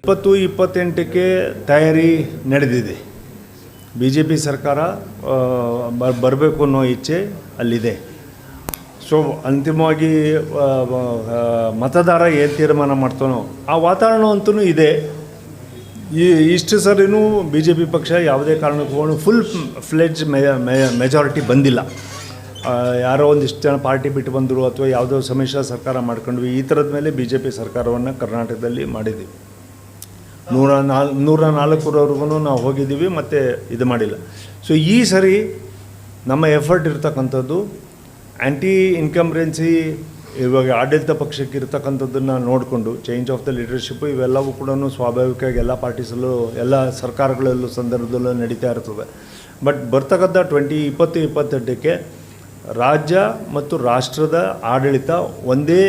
2028ಕ್ಕೆ ತಯಾರಿ ನಡೆದಿದೆ. BJP ಸರ್ಕಾರ ಬರಬೇಕು ಅನ್ನೋ ಇಚ್ಛೆ ಅಲ್ಲಿದೆ. ಸೊ ಅಂತಿಮವಾಗಿ ಮತದಾರ ಏನು ತೀರ್ಮಾನ ಮಾಡ್ತಾನೋ ಆ ವಾತಾವರಣ ಅಂತೂ ಇದೆ. ಇಷ್ಟು ಸರಿನೂ BJP ಪಕ್ಷ ಯಾವುದೇ ಕಾರಣಕ್ಕೂ ಫುಲ್ ಫ್ಲೆಡ್ಜ್ ಮೆಜಾರಿಟಿ ಬಂದಿಲ್ಲ. ಯಾರೋ ಒಂದಿಷ್ಟು ಜನ ಪಾರ್ಟಿ ಬಿಟ್ಟು ಬಂದರು ಅಥವಾ ಯಾವುದೋ ಸಮ್ಮಿಶ್ರ ಸರ್ಕಾರ ಮಾಡ್ಕೊಂಡ್ವಿ. ಈ ಥರದ ಮೇಲೆ BJP ಸರ್ಕಾರವನ್ನು ಕರ್ನಾಟಕದಲ್ಲಿ ಮಾಡಿದ್ದೀವಿ. 104ವರೆಗೂ ನಾವು ಹೋಗಿದ್ದೀವಿ ಮತ್ತು ಇದು ಮಾಡಿಲ್ಲ. ಸೊ ಈ ಸರಿ ನಮ್ಮ ಎಫರ್ಟ್ ಇರ್ತಕ್ಕಂಥದ್ದು ಆ್ಯಂಟಿ ಇನ್ಕಂಬ್ರೆನ್ಸಿ ಇವಾಗ ಆಡಳಿತ ಪಕ್ಷಕ್ಕೆ ಇರ್ತಕ್ಕಂಥದ್ದನ್ನು ನೋಡಿಕೊಂಡು ಚೇಂಜ್ ಆಫ್ ದ ಲೀಡರ್ಶಿಪ್ಪು ಇವೆಲ್ಲವೂ ಕೂಡ ಸ್ವಾಭಾವಿಕವಾಗಿ ಎಲ್ಲ ಪಾರ್ಟೀಸಲ್ಲೂ ಎಲ್ಲ ಸರ್ಕಾರಗಳಲ್ಲೂ ಸಂದರ್ಭದಲ್ಲೂ ನಡೀತಾ ಇರ್ತದೆ. ಬಟ್ ಬರ್ತಕ್ಕಂಥ 2028ಕ್ಕೆ ರಾಜ್ಯ ಮತ್ತು ರಾಷ್ಟ್ರದ ಆಡಳಿತ ಒಂದೇ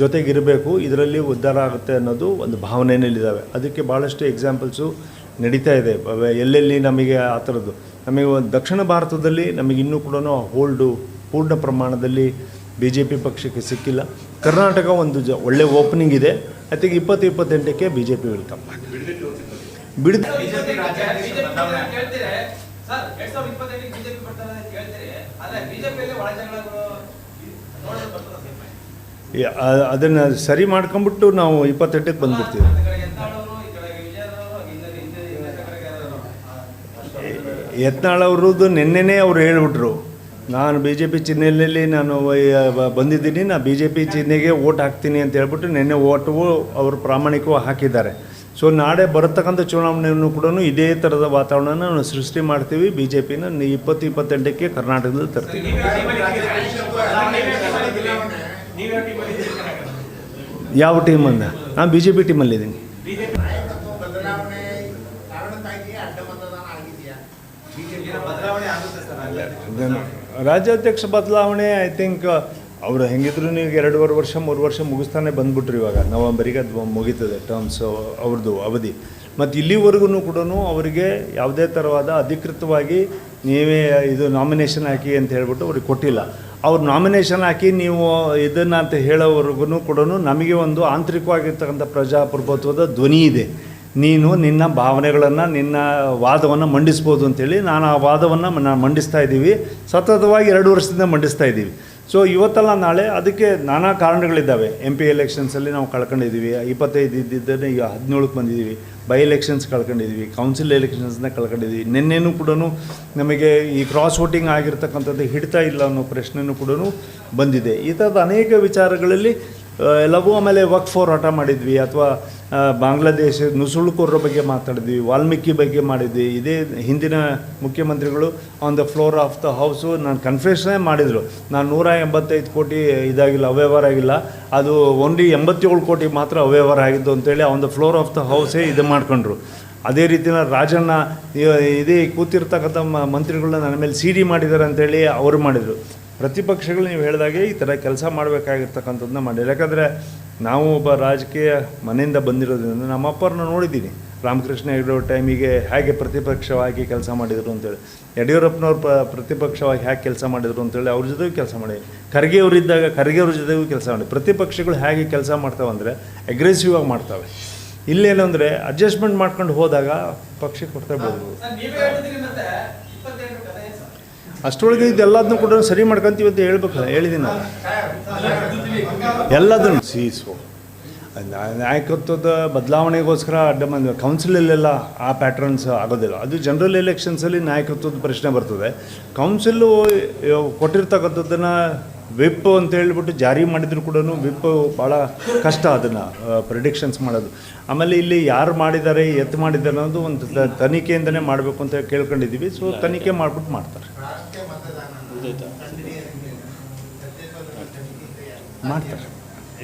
ಜೊತೆಗಿರಬೇಕು, ಇದರಲ್ಲಿ ಉದ್ಧಾರ ಆಗುತ್ತೆ ಅನ್ನೋದು ಒಂದು ಭಾವನೆಯಲ್ಲಿದ್ದಾವೆ. ಅದಕ್ಕೆ ಭಾಳಷ್ಟು ಎಕ್ಸಾಂಪಲ್ಸು ನಡೀತಾ ಇದೆ. ಎಲ್ಲೆಲ್ಲಿ ನಮಗೆ ಆ ಥರದ್ದು ನಮಗೆ ದಕ್ಷಿಣ ಭಾರತದಲ್ಲಿ ನಮಗೆ ಇನ್ನೂ ಕೂಡ ಹೋಲ್ಡು ಪೂರ್ಣ ಪ್ರಮಾಣದಲ್ಲಿ BJP ಪಕ್ಷಕ್ಕೆ ಸಿಕ್ಕಿಲ್ಲ. ಕರ್ನಾಟಕ ಒಂದು ಒಳ್ಳೆ ಓಪನಿಂಗ್ ಇದೆ. ಐ ಥಿಂಕ್ 2028ಕ್ಕೆ BJP ವೆಲ್ಕಮ್ ಬಿಡ್ ಅದನ್ನು ಸರಿ ಮಾಡ್ಕೊಂಬಿಟ್ಟು ನಾವು 28ಕ್ಕೆ ಬಂದುಬಿಡ್ತೀವಿ. ಯತ್ನಾಳ್ ಅವ್ರದ್ದು ನಿನ್ನೆನೇ ಅವ್ರು ಹೇಳ್ಬಿಟ್ರು, ನಾನು BJP ಚಿಹ್ನೆಯಲ್ಲಿ ನಾನು ಬಂದಿದ್ದೀನಿ, ನಾನು BJP ಚಿಹ್ನೆಗೆ ಓಟ್ ಹಾಕ್ತೀನಿ ಅಂತ ಹೇಳ್ಬಿಟ್ಟು ನಿನ್ನೆ ಓಟು ಅವರು ಪ್ರಾಮಾಣಿಕವಾಗಿ ಹಾಕಿದ್ದಾರೆ. ಸೊ ನಾಳೆ ಬರತಕ್ಕಂಥ ಚುನಾವಣೆಯನ್ನು ಕೂಡ ಇದೇ ಥರದ ವಾತಾವರಣನ ನಾವು ಸೃಷ್ಟಿ ಮಾಡ್ತೀವಿ. BJPನ 2028ಕ್ಕೆ ಕರ್ನಾಟಕದಲ್ಲಿ ತರ್ತೀವಿ. ಯಾವ ಟೀಮಂದ? ನಾನು BJP ಟೀಮಲ್ಲಿದ್ದೀನಿ. ರಾಜ್ಯಾಧ್ಯಕ್ಷ ಬದಲಾವಣೆ ಐ ಥಿಂಕ್ ಅವರು ಹೆಂಗಿದ್ರು ನೀವು 2.5 ವರ್ಷ 3 ವರ್ಷ ಮುಗಿಸ್ತಾನೆ ಬಂದುಬಿಟ್ರು. ಇವಾಗ ನವಂಬರಿಗೆ ಅದು ಮುಗೀತದೆ ಟರ್ಮ್ಸ್ ಅವ್ರದ್ದು ಅವಧಿ. ಮತ್ತು ಇಲ್ಲಿವರೆಗೂ ಕೂಡ ಅವರಿಗೆ ಯಾವುದೇ ಥರವಾದ ಅಧಿಕೃತವಾಗಿ ನೀವೇ ಇದು ನಾಮಿನೇಷನ್ ಹಾಕಿ ಅಂತ ಹೇಳ್ಬಿಟ್ಟು ಅವ್ರಿಗೆ ಕೊಟ್ಟಿಲ್ಲ. ಅವ್ರು ನಾಮಿನೇಷನ್ ಹಾಕಿ ನೀವು ಇದನ್ನು ಅಂತ ಹೇಳೋವರೆಗೂ ಕೂಡ ನಮಗೆ ಒಂದು ಆಂತರಿಕವಾಗಿರ್ತಕ್ಕಂಥ ಪ್ರಜಾಪ್ರಭುತ್ವದ ಧ್ವನಿ ಇದೆ. ನೀನು ನಿನ್ನ ಭಾವನೆಗಳನ್ನು ನಿನ್ನ ವಾದವನ್ನು ಮಂಡಿಸ್ಬೋದು ಅಂತೇಳಿ ನಾನು ಆ ವಾದವನ್ನು ಮಂಡಿಸ್ತಾ ಇದ್ದೀವಿ. ಸತತವಾಗಿ 2 ವರ್ಷದಿಂದ ಮಂಡಿಸ್ತಾ ಇದ್ದೀವಿ. ಸೊ ಇವತ್ತಲ್ಲ ನಾಳೆ ಅದಕ್ಕೆ ನಾನಾ ಕಾರಣಗಳಿದ್ದಾವೆ. MP ಎಲೆಕ್ಷನ್ಸಲ್ಲಿ ನಾವು ಕಳ್ಕೊಂಡಿದ್ದೀವಿ. 25 ಇದ್ದಿದ್ದನ್ನು ಈಗ 17ಕ್ಕೆ ಬಂದಿದ್ದೀವಿ. ಬೈ ಎಲೆಕ್ಷನ್ಸ್ ಕಳ್ಕೊಂಡಿದ್ದೀವಿ. ಕೌನ್ಸಿಲ್ ಎಲೆಕ್ಷನ್ಸ್ನ ಕಳ್ಕೊಂಡಿದ್ದೀವಿ. ನಿನ್ನೆನೂ ಕೂಡ ನಮಗೆ ಈ ಕ್ರಾಸ್ ವೋಟಿಂಗ್ ಆಗಿರ್ತಕ್ಕಂಥದ್ದು ಹಿಡ್ತಾ ಇಲ್ಲ ಅನ್ನೋ ಪ್ರಶ್ನೆಯೂ ಕೂಡ ಬಂದಿದೆ. ಈ ಥರದ ಅನೇಕ ವಿಚಾರಗಳಲ್ಲಿ ಎಲ್ಲವೂ. ಆಮೇಲೆ ವಕ್ಫ್ ಹೋರಾಟ ಮಾಡಿದ್ವಿ, ಅಥವಾ ಬಾಂಗ್ಲಾದೇಶ ನುಸುಳುಕೋರರ ಬಗ್ಗೆ ಮಾತಾಡಿದ್ವಿ, ವಾಲ್ಮೀಕಿ ಬಗ್ಗೆ ಮಾಡಿದ್ವಿ. ಇದೇ ಹಿಂದಿನ ಮುಖ್ಯಮಂತ್ರಿಗಳು on the floor of the house ನಾನು ಕನ್ಫೆಷನ್ನೇ ಮಾಡಿದರು. ನಾನು 185 ಕೋಟಿ ಇದಾಗಿಲ್ಲ, ಅವ್ಯವಹಾರ ಆಗಿಲ್ಲ, ಅದು ಓನ್ಲಿ 87 ಕೋಟಿ ಮಾತ್ರ ಅವ್ಯವಹಾರ ಆಗಿದ್ದು ಅಂತೇಳಿ on the floor of the ಹೌಸೇ ಇದು ಮಾಡ್ಕೊಂಡ್ರು. ಅದೇ ರೀತಿಯ ರಾಜಣ್ಣ ಇದೇ ಕೂತಿರ್ತಕ್ಕಂಥ ಮಂತ್ರಿಗಳನ್ನ ನನ್ನ ಮೇಲೆ CD ಮಾಡಿದ್ದಾರೆ ಅಂತೇಳಿ ಅವರು ಮಾಡಿದರು. ಪ್ರತಿಪಕ್ಷಗಳು ನೀವು ಹೇಳಿದಾಗೆ ಈ ಥರ ಕೆಲಸ ಮಾಡಬೇಕಾಗಿರ್ತಕ್ಕಂಥದ್ದನ್ನ ಮಾಡಿಲ್ಲ. ಯಾಕಂದರೆ ನಾವು ಒಬ್ಬ ರಾಜಕೀಯ ಮನೆಯಿಂದ ಬಂದಿರೋದ್ರಿಂದ ನಮ್ಮ ಅಪ್ಪರನ್ನ ನೋಡಿದ್ದೀನಿ. ರಾಮಕೃಷ್ಣ ಹೆಗಡೆ ಟೈಮಿಗೆ ಹೇಗೆ ಪ್ರತಿಪಕ್ಷವಾಗಿ ಕೆಲಸ ಮಾಡಿದರು ಅಂತೇಳಿ, ಯಡಿಯೂರಪ್ಪನವ್ರು ಪ್ರತಿಪಕ್ಷವಾಗಿ ಹೇಗೆ ಕೆಲಸ ಮಾಡಿದರು ಅಂತೇಳಿ ಅವ್ರ ಜೊತೆಗೂ ಕೆಲಸ ಮಾಡಿ, ಖರ್ಗೆ ಅವರಿದ್ದಾಗ ಖರ್ಗೆ ಅವ್ರ ಜೊತೆಗೂ ಕೆಲಸ ಮಾಡಿ. ಪ್ರತಿಪಕ್ಷಗಳು ಹೇಗೆ ಕೆಲಸ ಮಾಡ್ತಾವೆ ಅಂದರೆ ಅಗ್ರೆಸಿವ್ ಆಗಿ ಮಾಡ್ತವೆ. ಇಲ್ಲೇನು ಅಂದರೆ ಅಡ್ಜಸ್ಟ್ಮೆಂಟ್ ಮಾಡ್ಕೊಂಡು ಹೋದಾಗ ಪಕ್ಷಕ್ಕೆ ಕೊಡ್ತಾ ಬರ್ಬೋದು. ಅಷ್ಟರೊಳಗೆ ಇದೆಲ್ಲದನ್ನೂ ಕೂಡ ಸರಿ ಮಾಡ್ಕೊತೀವಿ ಅಂತ ಹೇಳ್ಬೇಕು. ಹೇಳಿದ್ದೀನಿ ನಾನು ಎಲ್ಲದನ್ನು. ನಾಯಕತ್ವದ ಬದಲಾವಣೆಗೋಸ್ಕರ ಅಡ್ಡ ಬಂದ ಕೌನ್ಸಿಲಲ್ಲೆಲ್ಲ ಆ ಪ್ಯಾಟ್ರನ್ಸ್ ಆಗೋದಿಲ್ಲ. ಅದು ಜನರಲ್ ಎಲೆಕ್ಷನ್ಸಲ್ಲಿ ನಾಯಕತ್ವದ ಪ್ರಶ್ನೆ ಬರ್ತದೆ. ಕೌನ್ಸಿಲು ಕೊಟ್ಟಿರ್ತಕ್ಕಂಥದ್ದನ್ನು ವಿಪ್ ಅಂತ ಹೇಳ್ಬಿಟ್ಟು ಜಾರಿ ಮಾಡಿದ್ರು ಕೂಡ ವಿಪ್ ಭಾಳ ಕಷ್ಟ ಅದನ್ನು ಪ್ರಿಡಿಕ್ಷನ್ಸ್ ಮಾಡೋದು. ಆಮೇಲೆ ಇಲ್ಲಿ ಯಾರು ಮಾಡಿದ್ದಾರೆ ಎತ್ತು ಮಾಡಿದ್ದಾರೆ ಅನ್ನೋದು ಒಂದು ತನಿಖೆಯಿಂದನೇ ಮಾಡಬೇಕು ಅಂತ ಕೇಳ್ಕೊಂಡಿದ್ದೀವಿ. ಸೊ ತನಿಖೆ ಮಾಡಿಬಿಟ್ಟು ಮಾಡ್ತಾರೆ.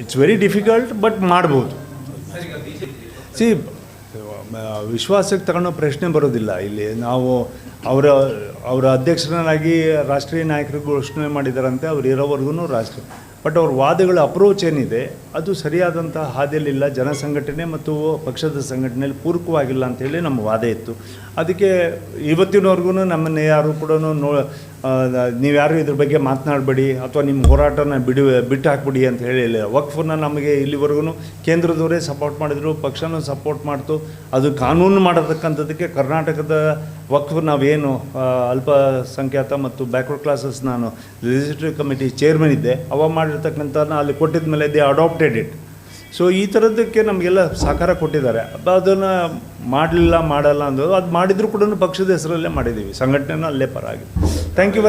ಇಟ್ಸ್ ವೆರಿ ಡಿಫಿಕಲ್ಟ್, ಬಟ್ ಮಾಡ್ಬೋದು. ವಿಶ್ವಾಸಕ್ಕೆ ತಗೊಳ್ಳೋ ಪ್ರಶ್ನೆ ಬರೋದಿಲ್ಲ ಇಲ್ಲಿ. ನಾವು ಅವರ ಅಧ್ಯಕ್ಷರನ್ನಾಗಿ ರಾಷ್ಟ್ರೀಯ ನಾಯಕರು ಘೋಷಣೆ ಮಾಡಿದಾರಂತೆ. ಅವ್ರು ಇರೋವರೆಗೂ ರಾಷ್ಟ್ರೀಯ. ಬಟ್ ಅವ್ರ ವಾದಗಳ ಅಪ್ರೋಚ್ ಏನಿದೆ ಅದು ಸರಿಯಾದಂಥ ಹಾದಿಯಲ್ಲಿಲ್ಲ, ಜನಸಂಘಟನೆ ಮತ್ತು ಪಕ್ಷದ ಸಂಘಟನೆಯಲ್ಲಿ ಪೂರಕವಾಗಿಲ್ಲ ಅಂಥೇಳಿ ನಮ್ಮ ವಾದ ಇತ್ತು. ಅದಕ್ಕೆ ಇವತ್ತಿನವರೆಗೂ ನಮ್ಮನ್ನು ಯಾರು ಕೂಡ ನೀವ್ಯಾರು ಇದ್ರ ಬಗ್ಗೆ ಮಾತನಾಡಬೇಡಿ ಅಥವಾ ನಿಮ್ಮ ಹೋರಾಟನ ಬಿಟ್ಟು ಹಾಕ್ಬಿಡಿ ಅಂತ ಹೇಳಿಲ್ಲ. ವಕ್ಫನ್ನ ನಮಗೆ ಇಲ್ಲಿವರೆಗೂ ಕೇಂದ್ರದವರೇ ಸಪೋರ್ಟ್ ಮಾಡಿದರು, ಪಕ್ಷನೂ ಸಪೋರ್ಟ್ ಮಾಡ್ತು. ಅದು ಕಾನೂನು ಮಾಡತಕ್ಕಂಥದ್ದಕ್ಕೆ ಕರ್ನಾಟಕದ ವಕ್ಫ್ ನಾವೇನು ಅಲ್ಪಸಂಖ್ಯಾತ ಮತ್ತು ಬ್ಯಾಕ್ವರ್ಡ್ ಕ್ಲಾಸಸ್ ನಾನು ಲೆಜಿಸ್ಲೇಟಿವ್ ಕಮಿಟಿ ಚೇರ್ಮನ್ ಇದ್ದೆ, ಅವ ಮಾಡಿರ್ತಕ್ಕಂಥ ಅಲ್ಲಿ ಕೊಟ್ಟಿದ ಮೇಲೆ ದೇ ಅಡಾಪ್ಟೆಡ್ ಇಟ್. ಸೊ ಈ ಥರದ್ದಕ್ಕೆ ನಮಗೆಲ್ಲ ಸಹಕಾರ ಕೊಟ್ಟಿದ್ದಾರೆ. ಅದನ್ನು ಮಾಡಲ್ಲ ಅಂದರು, ಅದು ಮಾಡಿದರೂ ಕೂಡ ಪಕ್ಷದ ಹೆಸರಲ್ಲೇ ಮಾಡಿದ್ದೀವಿ, ಸಂಘಟನೆನ ಅಲ್ಲೇ ಪರ ಆಗಿದೆ. Thank you.